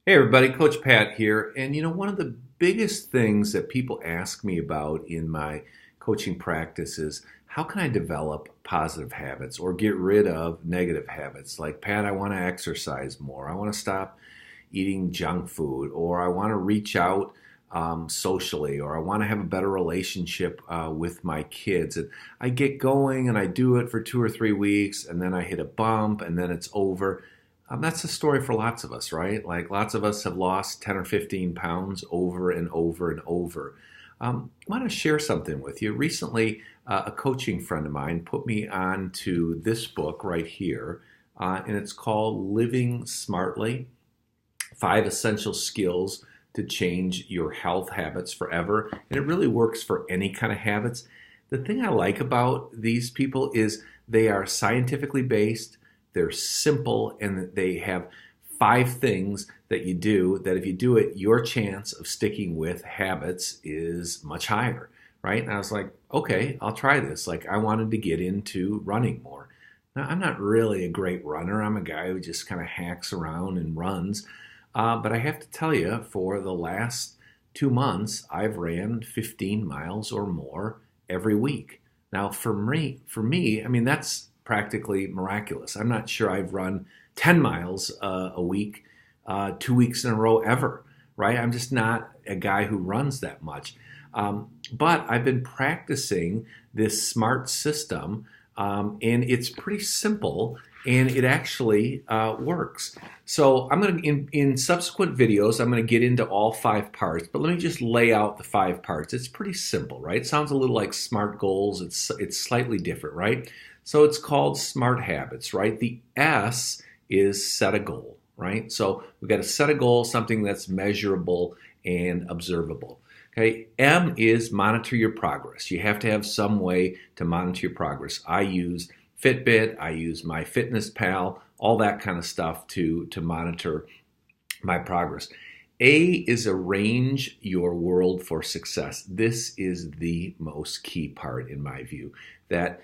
Hey everybody, Coach Pat here. And one of the biggest things that people ask me about in my coaching practice is how can I develop positive habits or get rid of negative habits? Like, Pat, I want to exercise more. I want to stop eating junk food, or I want to reach out socially, or I want to have a better relationship with my kids. And I get going and I do it for 2 or 3 weeks, and then I hit a bump, and then it's over. That's the story for lots of us, right? Like lots of us have lost 10 or 15 pounds over and over and over. I want to share something with you. Recently, a coaching friend of mine put me on to this book right here, and it's called Living Smartly: 5 Essential Skills to Change Your Health Habits Forever. And it really works for any kind of habits. The thing I like about these people is they are scientifically based, they're simple, and they have 5 things that you do that if you do it, your chance of sticking with habits is much higher, right? And I was like, okay, I'll try this. Like, I wanted to get into running more. Now, I'm not really a great runner. I'm a guy who just kind of hacks around and runs. But I have to tell you, for the last 2 months, I've ran 15 miles or more every week. Now, I mean, that's practically miraculous. I'm not sure I've run 10 miles a week, 2 weeks in a row ever, right? I'm just not a guy who runs that much. But I've been practicing this SMART system, and it's pretty simple, and it actually works. So I'm going to, in subsequent videos, I'm going to get into all 5 parts, but let me just lay out the 5 parts. It's pretty simple, right? It sounds a little like SMART goals. It's slightly different, right? So it's called SMART habits, right? The S is set a goal, right? So we've got to set a goal, something that's measurable and observable. Okay, M is monitor your progress. You have to have some way to monitor your progress. I use Fitbit, I use MyFitnessPal, all that kind of stuff to monitor my progress. A is arrange your world for success. This is the most key part in my view, that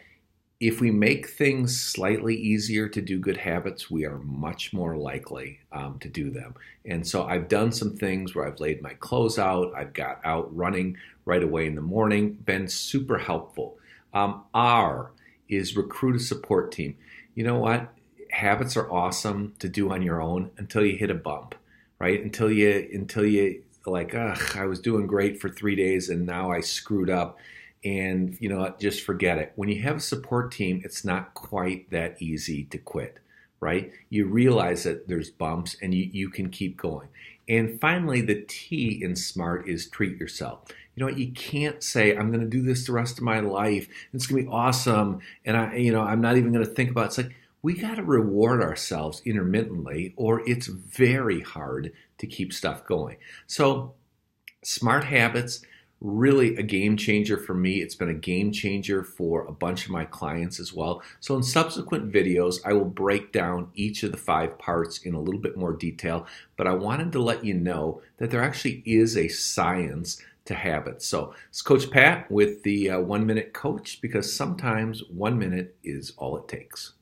if we make things slightly easier to do good habits, we are much more likely to do them. And so I've done some things where I've laid my clothes out, I've got out running right away in the morning, been super helpful. R is recruit a support team. You know what? Habits are awesome to do on your own until you hit a bump, right? Until you like, ugh, I was doing great for 3 days and now I screwed up. And just forget it. When you have a support team, it's not quite that easy to quit, right? You realize that there's bumps and you can keep going. And finally, the T in SMART is treat yourself. You know what? You can't say, I'm going to do this the rest of my life. It's going to be awesome. And I'm not even going to think about it. It's like, we got to reward ourselves intermittently, or it's very hard to keep stuff going. So SMART habits, really a game changer for me. It's been a game changer for a bunch of my clients as well. So in subsequent videos, I will break down each of the 5 parts in a little bit more detail, but I wanted to let you know that there actually is a science to habits. So it's Coach Pat with the 1 Minute Coach, because sometimes 1 minute is all it takes.